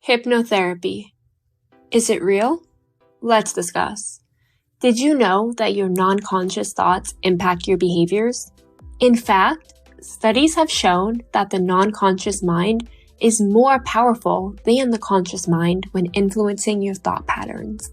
Hypnotherapy. Is it real? Let's discuss. Did you know that your non-conscious thoughts impact your behaviors? In fact, studies have shown that the non-conscious mind is more powerful than the conscious mind when influencing your thought patterns.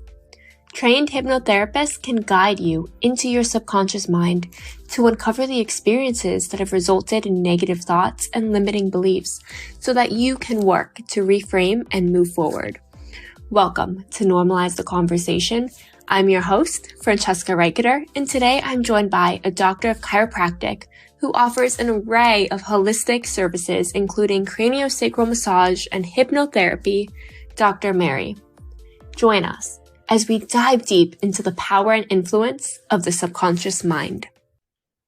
Trained hypnotherapists can guide you into your subconscious mind to uncover the experiences that have resulted in negative thoughts and limiting beliefs so that you can work to reframe and move forward. Welcome to Normalize the Conversation. I'm your host, Francesca Reicherter, and today I'm joined by a doctor of chiropractic who offers an array of holistic services, including craniosacral massage and hypnotherapy, Dr. Mary. Join us as we dive deep into the power and influence of the subconscious mind.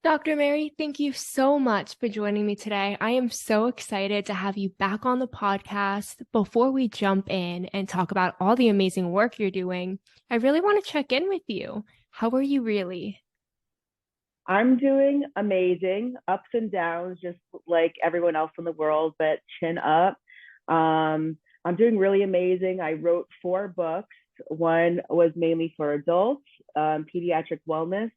Dr. Mary, thank you so much for joining me today. I am so excited to have you back on the podcast. Before we jump in and talk about all the amazing work you're doing, I really want to check in with you. How are you really? I'm doing amazing, ups and downs, just like everyone else in the world, but chin up. I'm doing really amazing. I wrote 4 books. One was mainly for adults, pediatric wellness.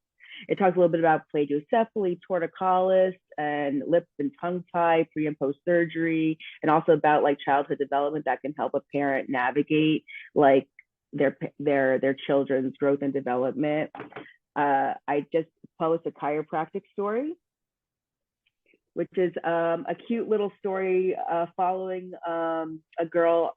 It talks a little bit about plagiocephaly, torticollis, and lip and tongue tie, pre and post surgery, and also about like childhood development that can help a parent navigate like their children's growth and development. I just published a chiropractic story, which is a cute little story following a girl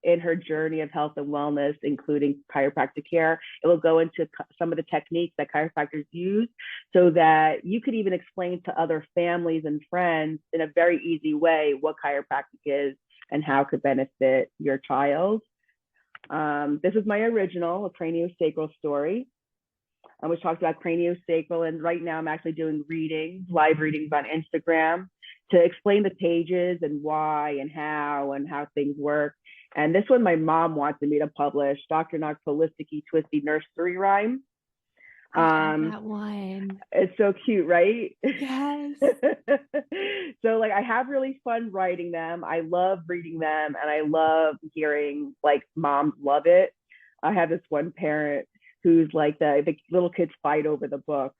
in her journey of health and wellness, including chiropractic care. It will go into some of the techniques that chiropractors use so that you could even explain to other families and friends in a very easy way what chiropractic is and how it could benefit your child. This is my original, a craniosacral story, which talks about craniosacral. And right now I'm actually doing live readings on Instagram to explain the pages and why and how things work. And this one my mom wanted me to publish, Dr. Knock's Holistic-y Twisty Nursery Rhyme. I love that one. It's so cute, right? Yes. So like I have really fun writing them. I love reading them and I love hearing like moms love it. I have this one parent who's like the little kids fight over the book.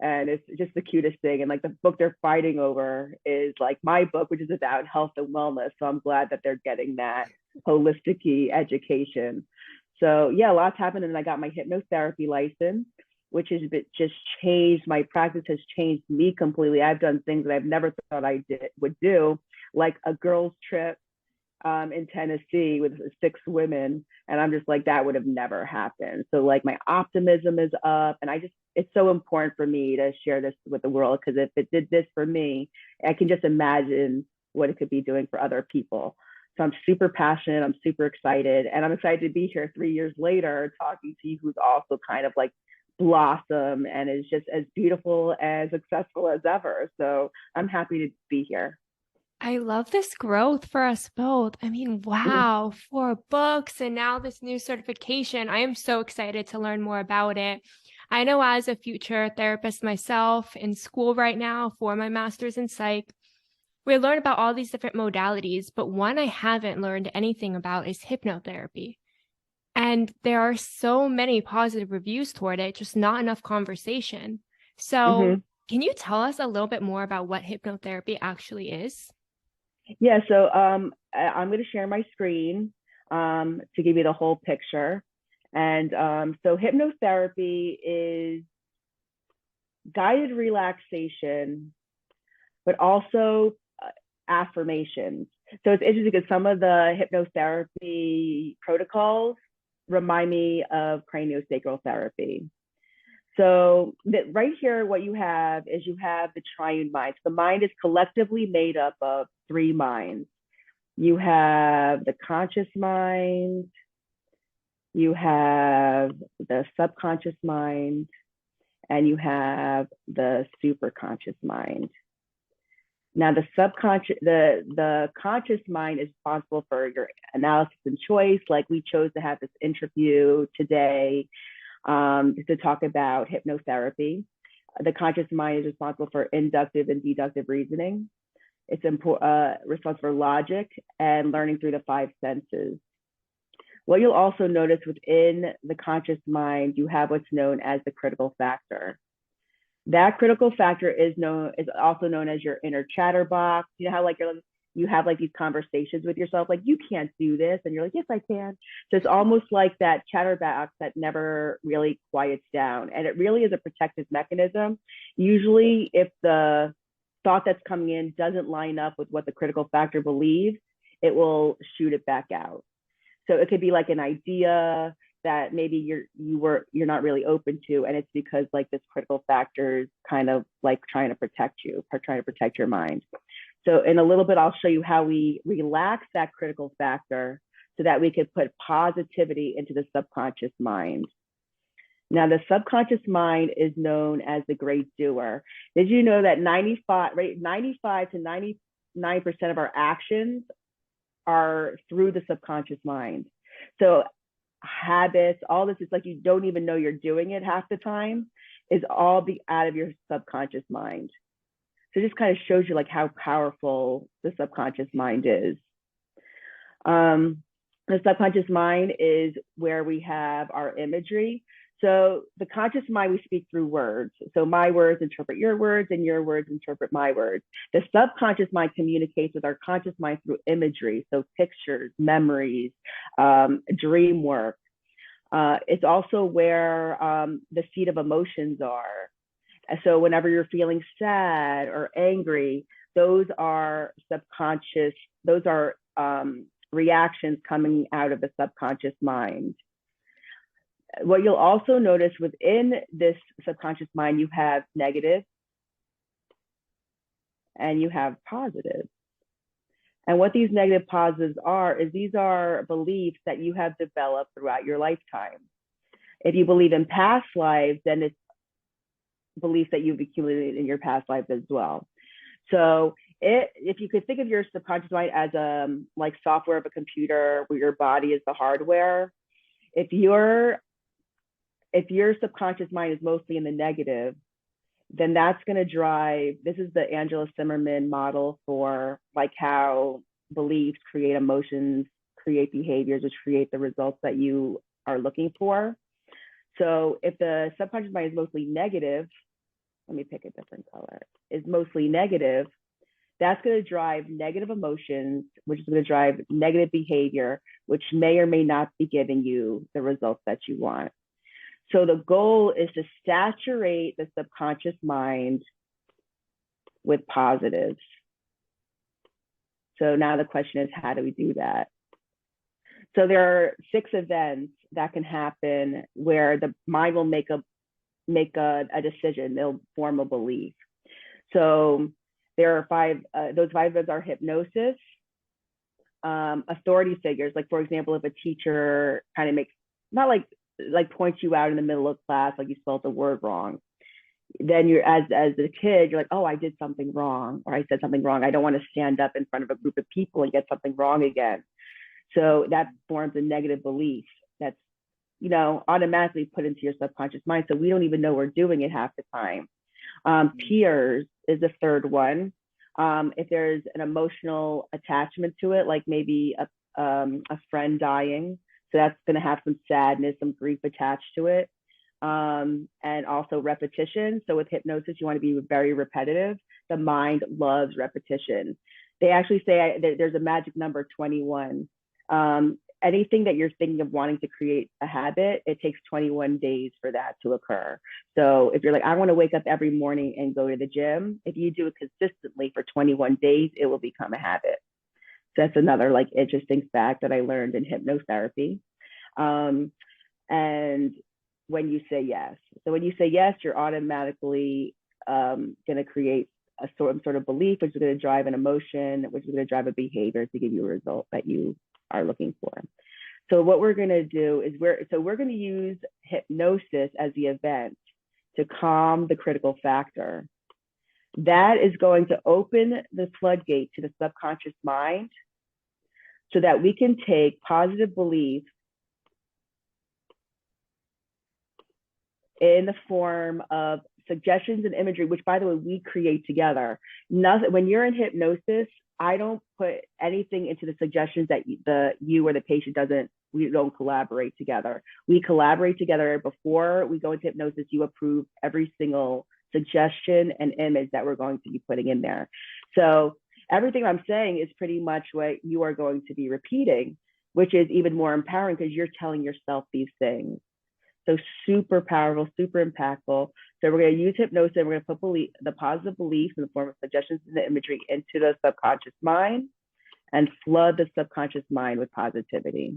And it's just the cutest thing. And like the book they're fighting over is like my book, which is about health and wellness. So I'm glad that they're getting that holistic-y education. So yeah, lots happened. And I got my hypnotherapy license, which has just changed. My practice has changed me completely. I've done things that I've never thought I would do, like a girls' trip in Tennessee with 6 women. And I'm just like, that would have never happened. So like my optimism is up, and it's so important for me to share this with the world, because if it did this for me, I can just imagine what it could be doing for other people. So I'm super passionate. I'm super excited. And I'm excited to be here 3 years later talking to you, who's also kind of like blossom and is just as beautiful and successful as ever. So I'm happy to be here. I love this growth for us both. I mean, wow, 4 books and now this new certification. I am so excited to learn more about it. I know as a future therapist myself in school right now for my master's in psych, we learn about all these different modalities, but one I haven't learned anything about is hypnotherapy. And there are so many positive reviews toward it, just not enough conversation. So can you tell us a little bit more about what hypnotherapy actually is? Yeah, so I'm going to share my screen to give you the whole picture. And so hypnotherapy is guided relaxation, but also affirmations. So it's interesting because some of the hypnotherapy protocols remind me of craniosacral therapy. So right here, what you have is the triune mind. So the mind is collectively made up of 3 minds. You have the conscious mind, you have the subconscious mind, and you have the superconscious mind. Now, the conscious mind is responsible for your analysis and choice. Like we chose to have this interview today to talk about hypnotherapy. The conscious mind is responsible for inductive and deductive reasoning. It's responsible for logic and learning through the five senses. What you'll also notice within the conscious mind, you have what's known as the critical factor. That critical factor is also known as your inner chatterbox. You know how like you have like these conversations with yourself, like you can't do this, and you're like, yes, I can. So it's almost like that chatterbox that never really quiets down, and it really is a protective mechanism. Usually, if the thought that's coming in doesn't line up with what the critical factor believes, it will shoot it back out. So it could be like an idea that maybe you're not really open to, and it's because like this critical factor is kind of like trying to protect you, or trying to protect your mind. So in a little bit, I'll show you how we relax that critical factor so that we could put positivity into the subconscious mind. Now, the subconscious mind is known as the great doer. Did you know that 95 to 99% of our actions are through the subconscious mind? So habits, all this is like you don't even know you're doing it half the time, is all out of your subconscious mind. So it just kind of shows you like how powerful the subconscious mind is. The subconscious mind is where we have our imagery. So the conscious mind, we speak through words. So my words interpret your words, and your words interpret my words. The subconscious mind communicates with our conscious mind through imagery. So pictures, memories, dream work. It's also where the seat of emotions are. So whenever you're feeling sad or angry, those are subconscious, those are reactions coming out of the subconscious mind. What you'll also notice within this subconscious mind, you have negative and you have positive. And what these negative positives are is these are beliefs that you have developed throughout your lifetime. If you believe in past lives, then it's beliefs that you've accumulated in your past lives as well. So if you could think of your subconscious mind as like software of a computer where your body is the hardware, if your subconscious mind is mostly in the negative, then that's going to drive, this is the Angela Zimmerman model for like how beliefs create emotions, create behaviors, which create the results that you are looking for. So if the subconscious mind is mostly negative, let me pick a different color, is mostly negative, that's going to drive negative emotions, which is going to drive negative behavior, which may or may not be giving you the results that you want. So the goal is to saturate the subconscious mind with positives. So now the question is, how do we do that? So there are 6 events that can happen where the mind will make a decision. They'll form a belief. So there are 5, those 5 events are hypnosis, authority figures. Like for example, if a teacher kind of makes, not like points you out in the middle of class, like you spelled the word wrong, then you're, as a kid, you're like, oh, I did something wrong, or I said something wrong. I don't want to stand up in front of a group of people and get something wrong again. So that forms a negative belief that's, automatically put into your subconscious mind. So we don't even know we're doing it half the time. Peers is the third one. If there's an emotional attachment to it, like maybe a friend dying, so that's going to have some sadness, some grief attached to it. And also repetition. So with hypnosis, you want to be very repetitive. The mind loves repetition. They actually say there's a magic number 21. Anything that you're thinking of wanting to create a habit, it takes 21 days for that to occur. So if you're like, I want to wake up every morning and go to the gym, if you do it consistently for 21 days, it will become a habit. So that's another like interesting fact that I learned in hypnotherapy. And when you say yes, so when you say yes, you're automatically going to create a sort of belief, which is going to drive an emotion, which is going to drive a behavior to give you a result that you are looking for. So what we're going to do is we're going to use hypnosis as the event to calm the critical factor. That is going to open the floodgate to the subconscious mind so that we can take positive beliefs in the form of suggestions and imagery, which by the way, we create together. Nothing, when you're in hypnosis, I don't put anything into the suggestions that you or the patient doesn't, we don't collaborate together. We collaborate together. Before we go into hypnosis, you approve every single suggestion and image that we're going to be putting in there. So everything I'm saying is pretty much what you are going to be repeating, which is even more empowering because you're telling yourself these things. So super powerful, super impactful. So we're going to use hypnosis and we're going to put the positive beliefs in the form of suggestions and the imagery into the subconscious mind and flood the subconscious mind with positivity.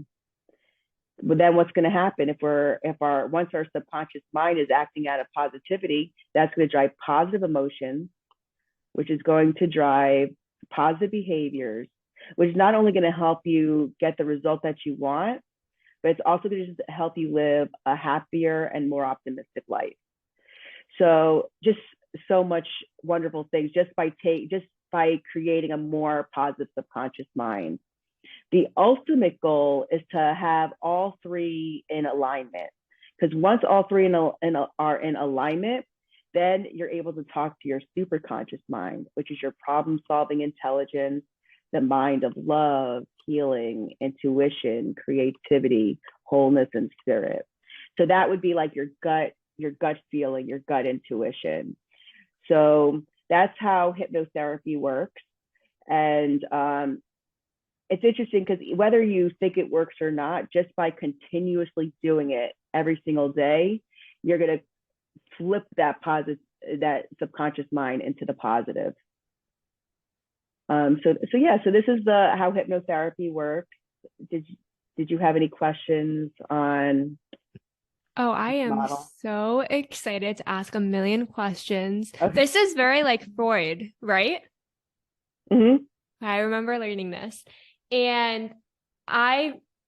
But then what's going to happen once our subconscious mind is acting out of positivity, that's going to drive positive emotions, which is going to drive positive behaviors, which is not only going to help you get the result that you want, but it's also going to just help you live a happier and more optimistic life. So just so much wonderful things just by creating a more positive subconscious mind. The ultimate goal is to have all three in alignment, because once all three are in alignment, then you're able to talk to your superconscious mind, which is your problem-solving intelligence, the mind of love, healing, intuition, creativity, wholeness, and spirit. So that would be like your gut feeling, your gut intuition. So that's how hypnotherapy works. And it's interesting because whether you think it works or not, just by continuously doing it every single day, you're going to flip that subconscious mind into the positive. So this is how hypnotherapy works. Did you have any questions on? Oh, I am model? so excited to ask a million questions. Okay. This is very like Freud, right? Mm-hmm. I remember learning this. And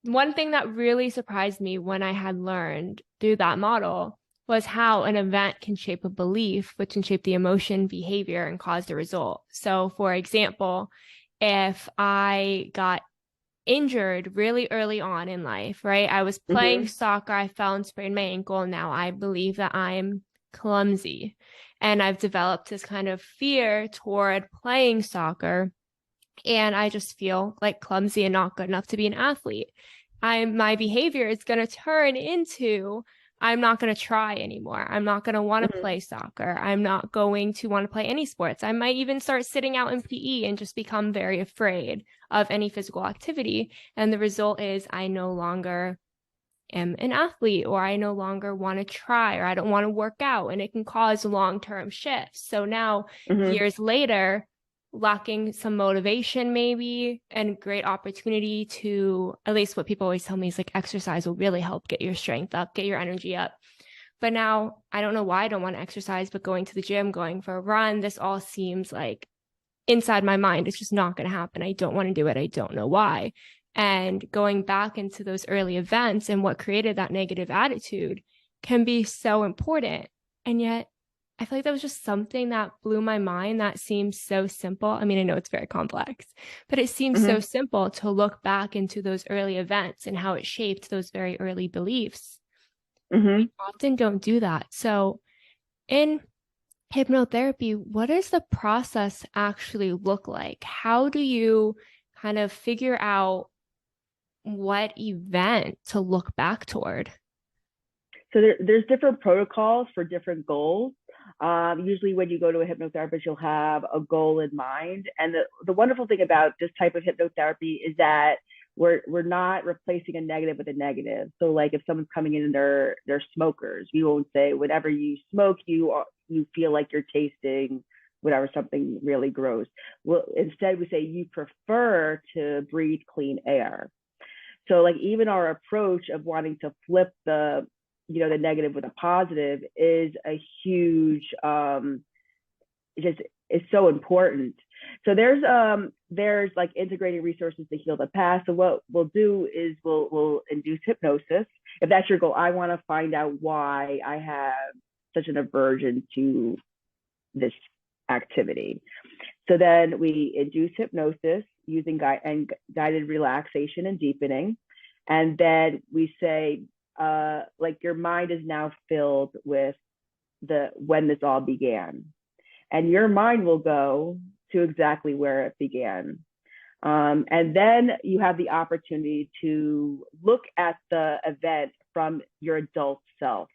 one thing that really surprised me when I had learned through that model was how an event can shape a belief, which can shape the emotion, behavior, and cause the result. So for example, if I got injured really early on in life, right? I was playing soccer, I fell and sprained my ankle, and now I believe that I'm clumsy. And I've developed this kind of fear toward playing soccer. And I just feel like clumsy and not good enough to be an athlete. My behavior is going to turn into, I'm not going to try anymore. I'm not going to want to play soccer. I'm not going to want to play any sports. I might even start sitting out in PE and just become very afraid of any physical activity. And the result is I no longer am an athlete, or I no longer want to try, or I don't want to work out, and it can cause long-term shifts. So now years later, lacking some motivation maybe and great opportunity to, at least what people always tell me is like exercise will really help get your strength up, get your energy up. But now I don't know why I don't want to exercise, but going to the gym, going for a run, this all seems like inside my mind, it's just not going to happen. I don't want to do it. I don't know why. And going back into those early events and what created that negative attitude can be so important. And yet I feel like that was just something that blew my mind that seems so simple. I mean, I know it's very complex, but it seems so simple to look back into those early events and how it shaped those very early beliefs. We often don't do that. So in hypnotherapy, what does the process actually look like? How do you kind of figure out what event to look back toward? So there's different protocols for different goals. Usually when you go to a hypnotherapist, you'll have a goal in mind. And the wonderful thing about this type of hypnotherapy is that we're not replacing a negative with a negative. So like if someone's coming in and they're smokers, we won't say whenever you smoke, you feel like you're tasting whatever, something really gross. Well, instead we say you prefer to breathe clean air. So like even our approach of wanting to flip the negative with a positive is a huge, it's so important. So there's like integrating resources to heal the past. So what we'll do is we'll induce hypnosis. If that's your goal, I want to find out why I have such an aversion to this activity. So then we induce hypnosis using guided relaxation and deepening. And then we say, like your mind is now filled with when this all began. And your mind will go to exactly where it began. And then you have the opportunity to look at the event from your adult self.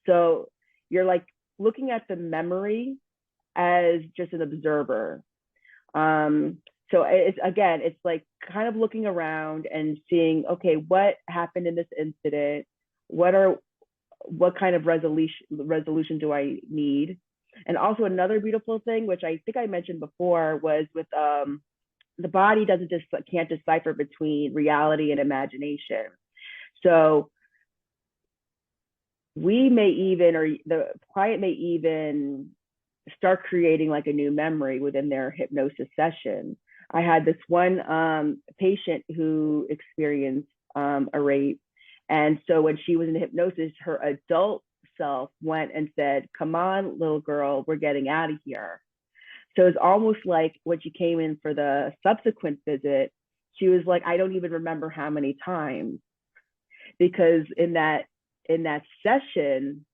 So you're like looking at the memory as just an observer. So it's like kind of looking around and seeing, okay, what happened in this incident? What kind of resolution do I need? And also another beautiful thing, which I think I mentioned before, was with the body can't decipher between reality and imagination. So we may even, or the client may even start creating like a new memory within their hypnosis session. I had this one patient who experienced a rape. And so when she was in hypnosis, her adult self went and said, "Come on, little girl, we're getting out of here." So it's almost like when she came in for the subsequent visit, she was like, "I don't even remember how many times," because in that session,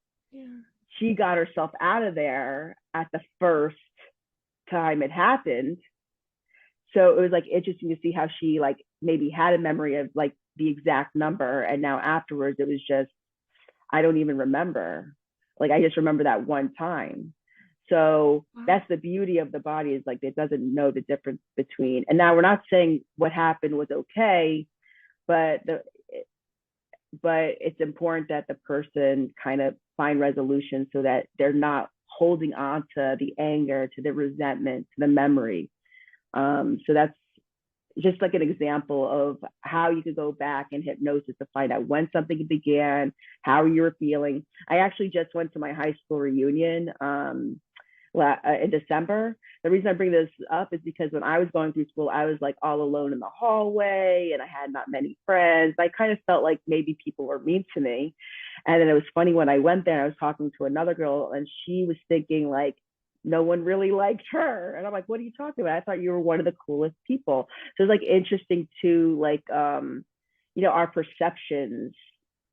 she got herself out of there at the first time it happened. So it was like interesting to see how she like maybe had a memory of like the exact number, and now afterwards it was just, I don't even remember. Like I just remember that one time. So that's the beauty of the body, is like it doesn't know the difference between. And now we're not saying what happened was okay, but it's important that the person kind of find resolution so that they're not holding on to the anger, to the resentment, to the memory. So that's just like an example of how you could go back in hypnosis to find out when something began, how you were feeling. I actually just went to my high school reunion in December. The reason I bring this up is because when I was going through school, I was like all alone in the hallway and I had not many friends. I kind of felt like maybe people were mean to me. And then it was funny when I went there, I was talking to another girl and she was thinking like, no one really liked her. And I'm like, what are you talking about? I thought you were one of the coolest people. So it's like interesting to like, our perceptions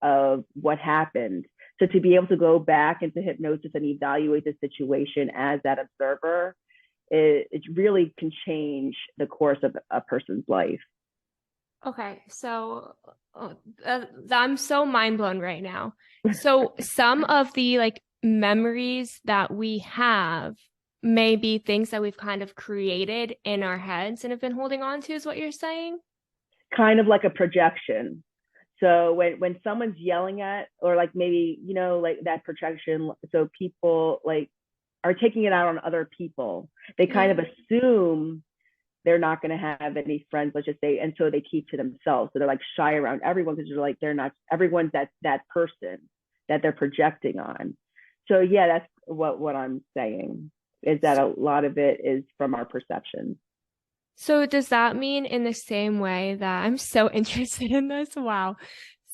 of what happened. So to be able to go back into hypnosis and evaluate the situation as that observer, it really can change the course of a person's life. Okay, so I'm so mind blown right now. So some of the like memories that we have may be things that we've kind of created in our heads and have been holding on to, is what you're saying? Kind of like a projection. So when someone's yelling at, or like maybe, like that projection, so people like are taking it out on other people. They kind of assume they're not going to have any friends, let's just say, and so they keep to themselves. So they're like shy around everyone because they're like, they're not, everyone's that person that they're projecting on. So yeah, that's what I'm saying, is that a lot of it is from our perceptions. So does that mean in the same way that I'm so interested in this? Wow.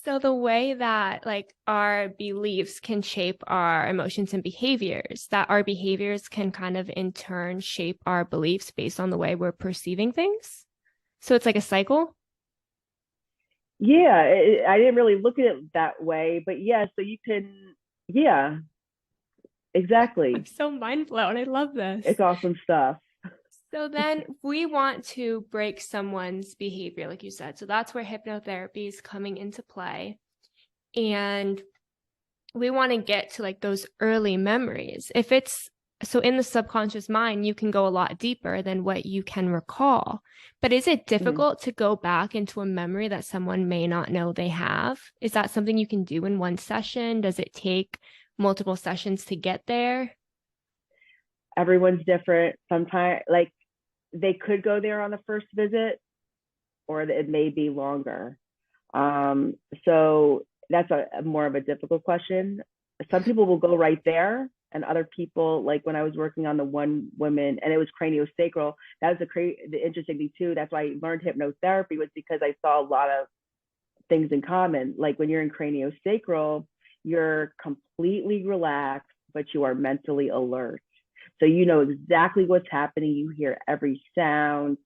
So the way that like our beliefs can shape our emotions and behaviors, that our behaviors can kind of in turn shape our beliefs based on the way we're perceiving things. So it's like a cycle. Yeah, I didn't really look at it that way, but yeah, so you can, yeah, exactly. I'm so mind blown. I love this. It's awesome stuff. So then we want to break someone's behavior, like you said. So that's where hypnotherapy is coming into play. And we want to get to like those early memories. If it's so in the subconscious mind, you can go a lot deeper than what you can recall. But is it difficult to go back into a memory that someone may not know they have? Is that something you can do in one session? Does it take multiple sessions to get there? Everyone's different. Sometimes, like, they could go there on the first visit, or it may be longer. So that's a more of a difficult question. Some people will go right there, and other people, like when I was working on the one woman, and it was craniosacral. That was the interesting thing too. That's why I learned hypnotherapy, was because I saw a lot of things in common. Like when you're in craniosacral, you're completely relaxed, but you are mentally alert. So you know exactly what's happening. You hear every sound,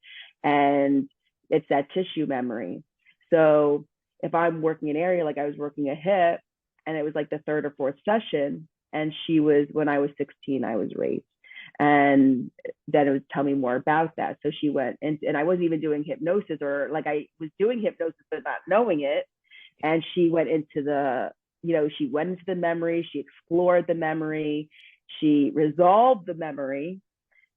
and it's that tissue memory. So if I'm working an area, like I was working a hip, and it was like the third or fourth session, And she was, when I was 16, I was raped. And then it would tell me more about that. So she went, and I wasn't even doing hypnosis, or like I was doing hypnosis, but not knowing it. And she went into she went into the memory, she explored the memory, she resolved the memory,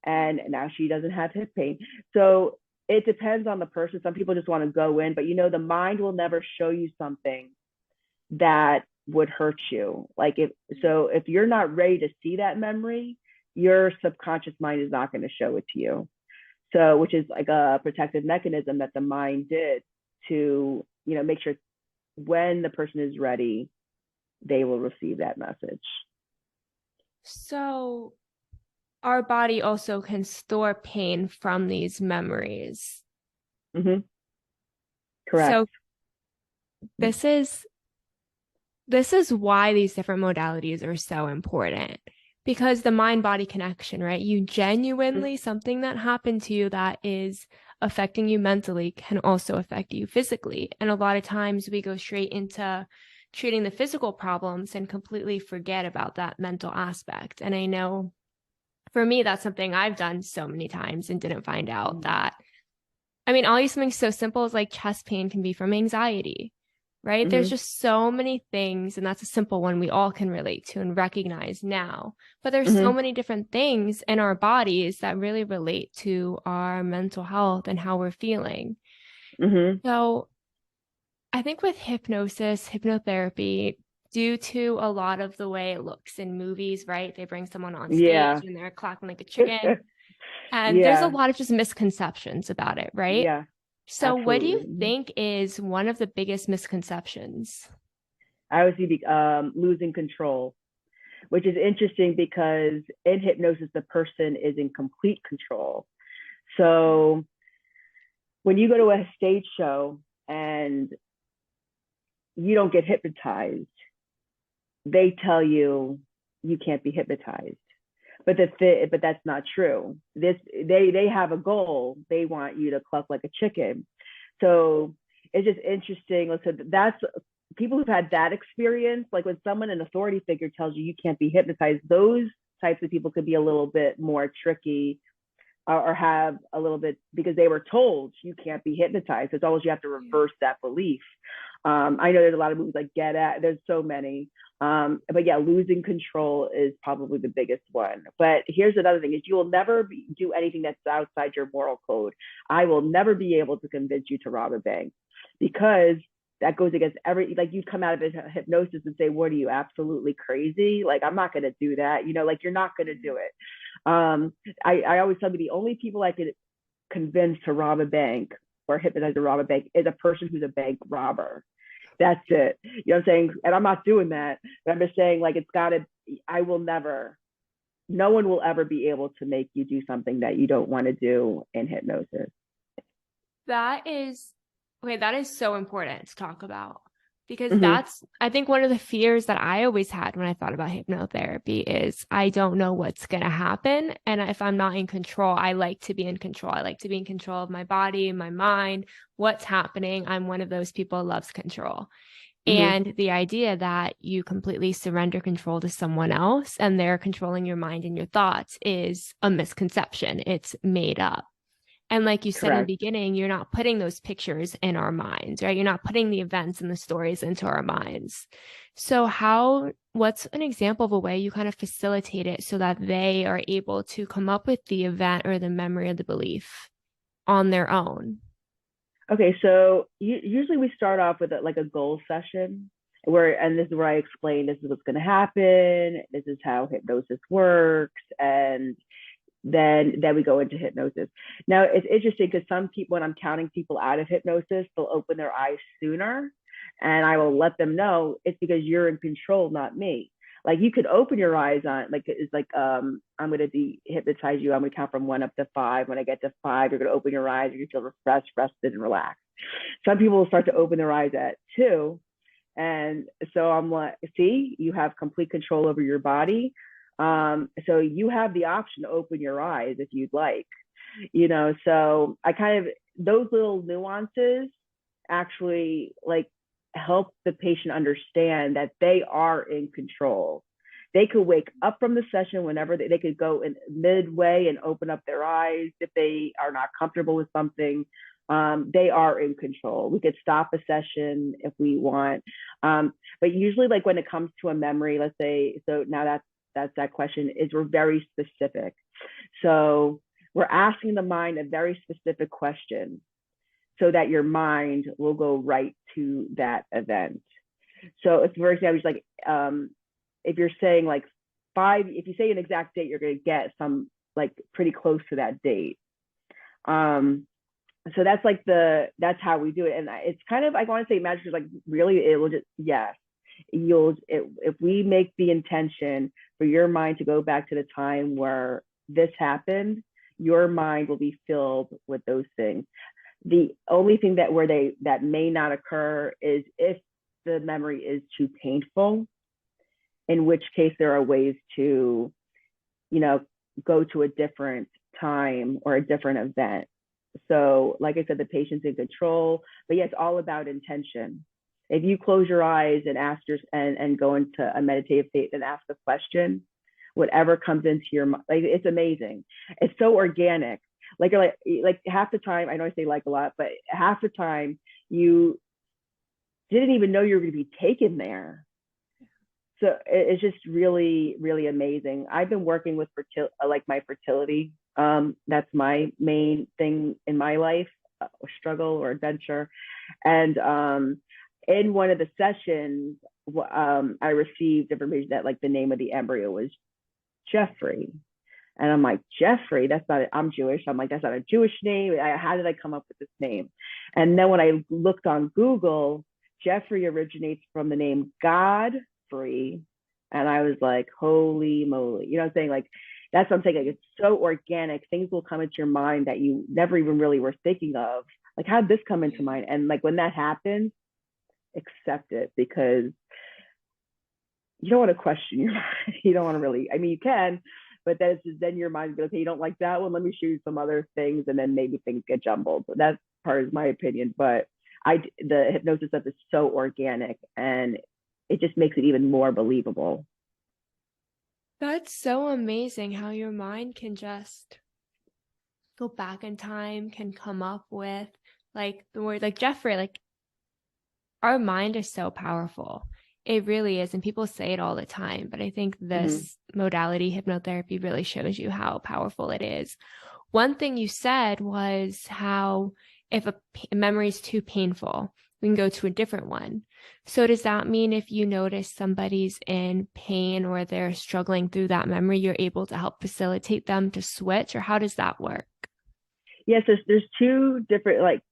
and now she doesn't have hip pain. So it depends on the person. Some people just want to go in, but the mind will never show you something that would hurt you. Like if you're not ready to see that memory, your subconscious mind is not going to show it to you. So, which is like a protective mechanism that the mind did to, make sure when the person is ready, they will receive that message. So our body also can store pain from these memories. Mm-hmm. Correct. So this is why these different modalities are so important, because the mind-body connection, right? You genuinely, something that happened to you that is affecting you mentally can also affect you physically. And a lot of times we go straight into treating the physical problems and completely forget about that mental aspect. And I know for me, that's something I've done so many times and didn't find out that, I'll use something so simple as like chest pain can be from anxiety, right? There's just so many things, and that's a simple one we all can relate to and recognize now. But there's so many different things in our bodies that really relate to our mental health and how we're feeling. So I think with hypnosis, hypnotherapy, due to a lot of the way it looks in movies, right? They bring someone on stage and they're clacking like a chicken. And there's a lot of just misconceptions about it, right? Yeah. So absolutely. What do you think is one of the biggest misconceptions? I would see losing control, which is interesting because in hypnosis, the person is in complete control. So when you go to a stage show and you don't get hypnotized, they tell you you can't be hypnotized. But that's not true. They have a goal. They want you to cluck like a chicken. So it's just interesting. So that's people who've had that experience. Like when someone, an authority figure, tells you can't be hypnotized, those types of people could be a little bit more tricky, or have a little bit, because they were told you can't be hypnotized. So it's always you have to reverse that belief. I know there's a lot of movies like Get At. There's so many. But yeah, losing control is probably the biggest one. But here's another thing: is you will never do anything that's outside your moral code. I will never be able to convince you to rob a bank, because that goes against like you come out of a hypnosis and say, what are you, absolutely crazy? Like, I'm not going to do that. Like you're not going to do it. I always tell you the only people I could convince to rob a bank or hypnotize to rob a bank is a person who's a bank robber. That's it. You know what I'm saying? And I'm not doing that, but I'm just saying, like, no one will ever be able to make you do something that you don't want to do in hypnosis. That is so important to talk about, because that's, I think, one of the fears that I always had when I thought about hypnotherapy is I don't know what's going to happen. And if I'm not in control, I like to be in control. I like to be in control of my body, my mind, what's happening. I'm one of those people who loves control. And the idea that you completely surrender control to someone else and they're controlling your mind and your thoughts is a misconception. It's made up. And like you said in the beginning, you're not putting those pictures in our minds, right? You're not putting the events and the stories into our minds. So what's an example of a way you kind of facilitate it so that they are able to come up with the event or the memory or the belief on their own? Okay, so usually we start off with a goal session and this is where I explain, this is what's going to happen, this is how hypnosis works, and then we go into hypnosis. Now it's interesting because some people, when I'm counting people out of hypnosis, they'll open their eyes sooner, and I will let them know it's because you're in control, not me. Like you could open your eyes on, like it's like I'm going to hypnotize you. I'm going to count from 1 up to 5. When I get to 5, you're going to open your eyes. You're going to feel refreshed, rested, and relaxed. Some people will start to open their eyes at 2, and so I'm like, see, you have complete control over your body. So you have the option to open your eyes if you'd like, so I kind of, those little nuances actually like help the patient understand that they are in control. They could wake up from the session whenever they could go in midway and open up their eyes if they are not comfortable with something. They are in control. We could stop a session if we want. But usually like when it comes to a memory, let's say, so now that's that question is we're very specific. So we're asking the mind a very specific question so that your mind will go right to that event. So if, for example, it's like, if you're saying like if you say an exact date, you're going to get some like pretty close to that date. So that's like that's how we do it. And it's kind of, I want to say magic is like really, it will just, yes, if we make the intention for your mind to go back to the time where this happened, your mind will be filled with those things. The only thing that may not occur is if the memory is too painful, in which case there are ways to, go to a different time or a different event. So like I said, the patient's in control, but yeah, it's all about intention. If you close your eyes and and go into a meditative state and ask a question, whatever comes into your mind, like, it's amazing. It's so organic. Like half the time, I know I say like a lot, but half the time you didn't even know you were going to be taken there. So it's just really, really amazing. I've been working with my fertility. That's my main thing in my life, struggle or adventure. And in one of the sessions, I received information that like the name of the embryo was Jeffrey. And I'm like, Jeffrey, I'm Jewish. I'm like, that's not a Jewish name. How did I come up with this name? And then when I looked on Google, Jeffrey originates from the name Godfrey. And I was like, holy moly. You know what I'm saying? Like, that's what I'm saying. Like, it's so organic. Things will come into your mind that you never even really were thinking of. Like, how did this come into mind? And like, when that happens, accept it, because you don't want to question your mind. You don't want to really, I mean, you can, but then your mind goes, okay, you don't like that one, let me show you some other things, and then maybe things get jumbled. But that part is my opinion. But the hypnosis stuff is so organic, and it just makes it even more believable. That's so amazing how your mind can just go back in time, can come up with like the word like Jeffrey. Like, our mind is so powerful. It really is. And people say it all the time, but I think this modality, hypnotherapy, really shows you how powerful it is. One thing you said was how if a memory is too painful, we can go to a different one. So does that mean if you notice somebody's in pain or they're struggling through that memory, you're able to help facilitate them to switch, or how does that work? Yes, there's two different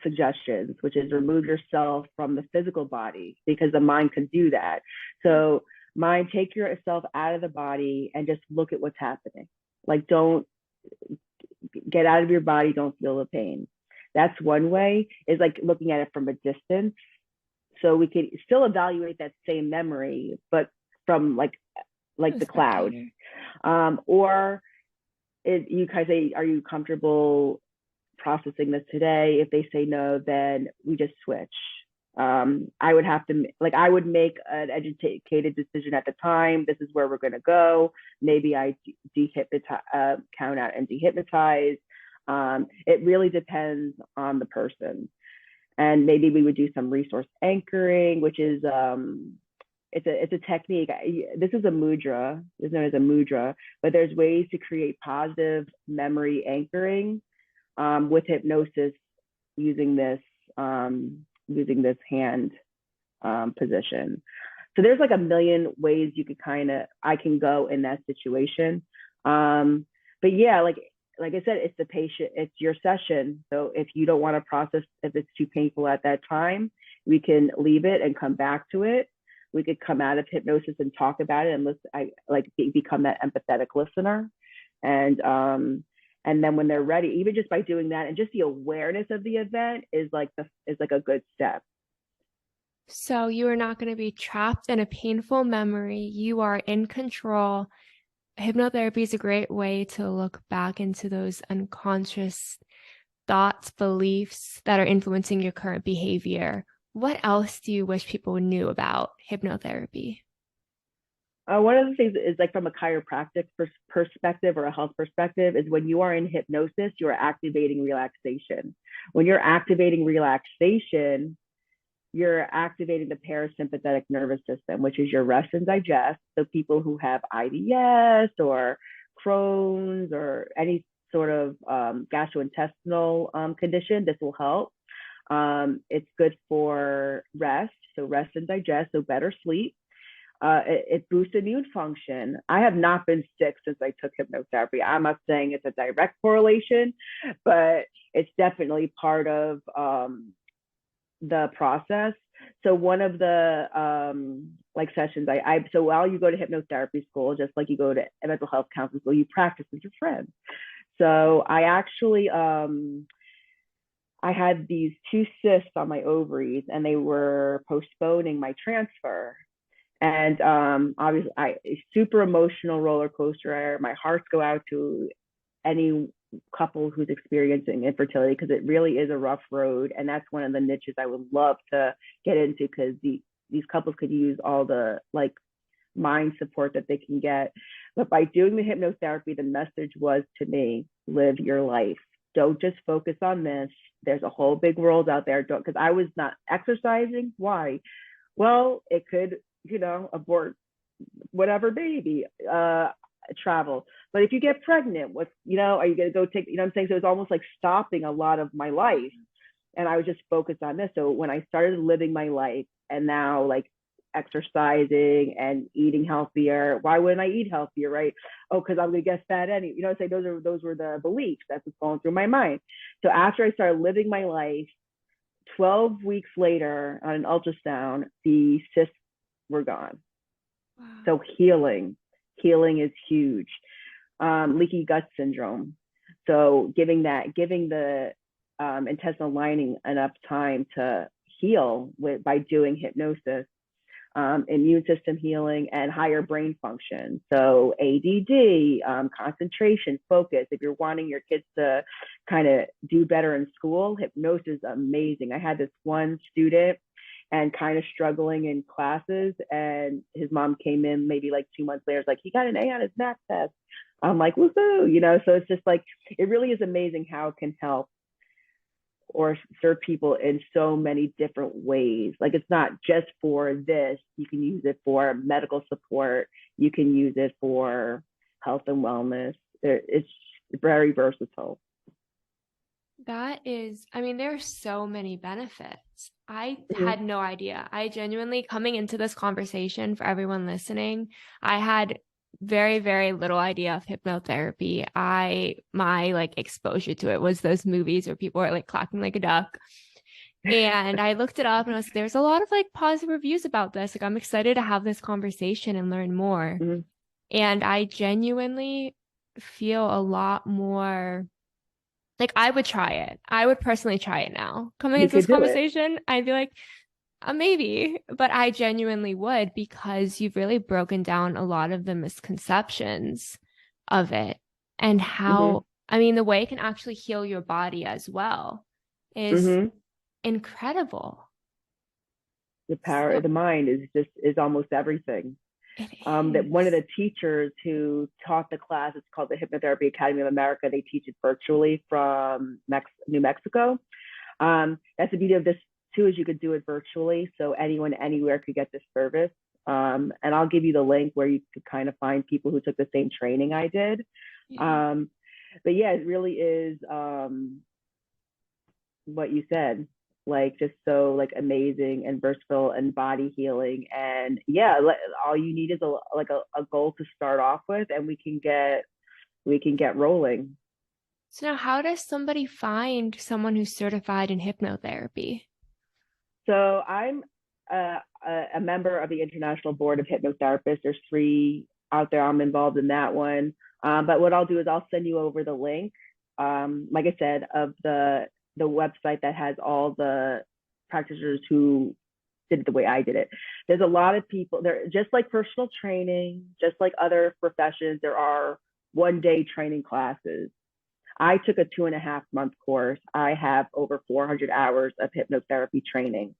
suggestions, which is remove yourself from the physical body, because the mind can do that. So mind, take yourself out of the body and just look at what's happening. Like, don't get out of your body, don't feel the pain. That's one way, is like looking at it from a distance. So we could still evaluate that same memory, but from like the cloud. Or you kind of say, are you comfortable processing this today? If they say no, then we just switch. I would make an educated decision at the time. This is where we're going to go. Maybe I count out and dehypnotize. It really depends on the person. And maybe we would do some resource anchoring, which is it's a technique. This is a mudra. It's known as a mudra, but there's ways to create positive memory anchoring with hypnosis using this hand position. So there's like a million ways I can go in that situation. But yeah, like I said, it's the patient, it's your session. So if you don't want to process, if it's too painful at that time, we can leave it and come back to it. We could come out of hypnosis and talk about it and become that empathetic listener. And then when they're ready, even just by doing that and just the awareness of the event is like a good step. So you are not going to be trapped in a painful memory. You are in control. Hypnotherapy is a great way to look back into those unconscious thoughts, beliefs that are influencing your current behavior. What else do you wish people knew about hypnotherapy? One of the things is like from a chiropractic perspective or a health perspective is when you are in hypnosis, you are activating relaxation. When you're activating relaxation, you're activating the parasympathetic nervous system, which is your rest and digest. So people who have IBS or Crohn's or any sort of gastrointestinal condition, this will help. It's good for rest, so rest and digest, so better sleep. It boosts immune function. I have not been sick since I took hypnotherapy. I'm not saying it's a direct correlation, but it's definitely part of the process. So one of the like sessions so while you go to hypnotherapy school, just like you go to a mental health counseling school, you practice with your friends. So I actually I had these 2 cysts on my ovaries and they were postponing my transfer. And obviously, a super emotional roller coaster. My hearts go out to any couple who's experiencing infertility because it really is a rough road. And that's one of the niches I would love to get into because these couples could use all the like mind support that they can get. But by doing the hypnotherapy, the message was to me, live your life. Don't just focus on this. There's a whole big world out there. Don't, because I was not exercising. Why? Well, it could, abort whatever baby, travel. But if you get pregnant, are you going to go take, what I'm saying? So it's almost like stopping a lot of my life. And I was just focused on this. So when I started living my life and now like exercising and eating healthier, why wouldn't I eat healthier, right? Oh, because I'm going to get fat anyway. Say those were the beliefs that's what's going through my mind. So after I started living my life, 12 weeks later on an ultrasound, the cysts were gone. Wow. So healing is huge. Leaky gut syndrome. So giving the intestinal lining enough time to heal by doing hypnosis, immune system healing, and higher brain function. So ADD, concentration, focus. If you're wanting your kids to kind of do better in school, hypnosis is amazing. I had this one student and kind of struggling in classes, and his mom came in maybe like 2 months later, like, he got an A on his math test. I'm like, woohoo, so it's just like, it really is amazing how it can help or serve people in so many different ways. Like, it's not just for this. You can use it for medical support. You can use it for health and wellness. It's very versatile. That is, there are so many benefits. I had no idea. I genuinely, coming into this conversation, for everyone listening, I had very, very little idea of hypnotherapy. My like exposure to it was those movies where people are like clacking like a duck. And I looked it up and I was like, there's a lot of like positive reviews about this. Like, I'm excited to have this conversation and learn more. Mm-hmm. And I genuinely feel a lot more like I would try it. I would personally try it now. Coming into this conversation, I'd be like, maybe, but I genuinely would, because you've really broken down a lot of the misconceptions of it and how, the way it can actually heal your body as well is incredible. The power of the mind is almost everything. That one of the teachers who taught the class, it's called the Hypnotherapy Academy of America. They teach it virtually from New Mexico. That's the beauty of this too, is you could do it virtually. So anyone, anywhere could get this service. And I'll give you the link where you could kind of find people who took the same training I did. Yeah. But yeah, it really is what you said. Like, just so like amazing and versatile and body healing. And yeah, all you need is a goal to start off with, and we can get rolling. So now, how does somebody find someone who's certified in hypnotherapy? So I'm a member of the International Board of Hypnotherapists. There's 3 out there. I'm involved in that one. But what I'll do is I'll send you over the link, like I said, of the website that has all the practitioners who did it the way I did it. There's a lot of people there, just like personal training, just like other professions, there are one-day training classes. I took a 2.5-month course. I have over 400 hours of hypnotherapy training.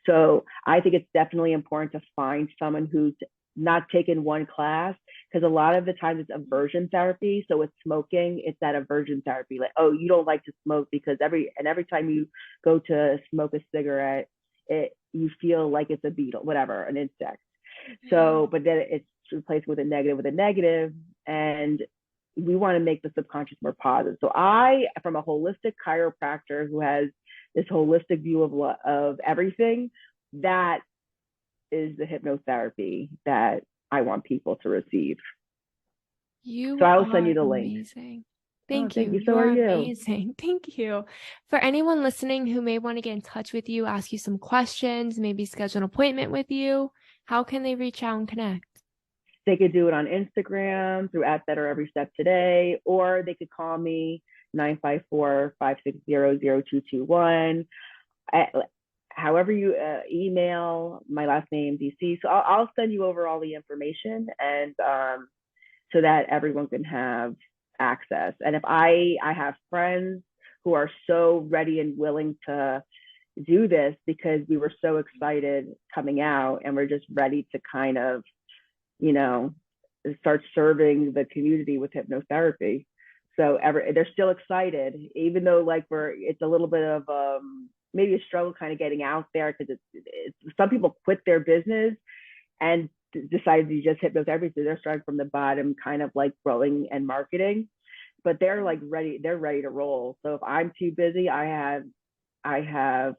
So I think it's definitely important to find someone who's not taken one class, because a lot of the times it's aversion therapy. So with smoking, it's that aversion therapy. Like, oh, you don't like to smoke because every time you go to smoke a cigarette, you feel like it's a beetle, whatever, an insect. So, but then it's replaced with a negative, and we want to make the subconscious more positive. So I, from a holistic chiropractor who has this holistic view of everything, that is the hypnotherapy that I want people to receive. So I'll send you the link. Amazing. Thank you. you. So are you. Amazing. Thank you. For anyone listening who may want to get in touch with you, ask you some questions, maybe schedule an appointment with you, how can they reach out and connect? They could do it on Instagram through @BetterEveryStepToday, or they could call me 954-560-0221. However you email, my last name, DC. So I'll send you over all the information, and so that everyone can have access. And if I have friends who are so ready and willing to do this because we were so excited coming out, and we're just ready to kind of, start serving the community with hypnotherapy. So they're still excited, even though it's a little bit of maybe a struggle kind of getting out there, because it's some people quit their business and decide to just hypnotherapy. So they're starting from the bottom, kind of like growing and marketing, but they're ready to roll. So if I'm too busy, I have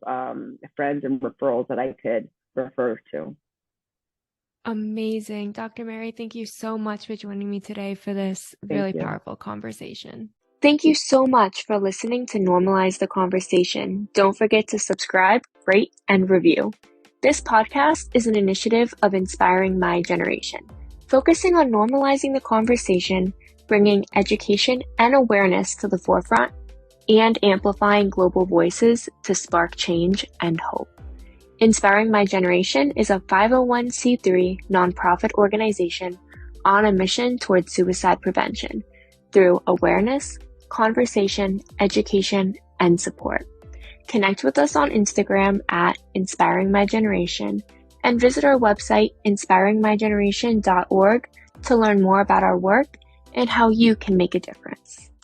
friends and referrals that I could refer to. Amazing. Dr. Mary, thank you so much for joining me today for this really powerful conversation. Thank you so much for listening to Normalize the Conversation. Don't forget to subscribe, rate, and review. This podcast is an initiative of Inspiring My Generation, focusing on normalizing the conversation, bringing education and awareness to the forefront, and amplifying global voices to spark change and hope. Inspiring My Generation is a 501c3 nonprofit organization on a mission towards suicide prevention through awareness, conversation, education, and support. Connect with us on Instagram at Inspiring My Generation, and visit our website inspiringmygeneration.org to learn more about our work and how you can make a difference.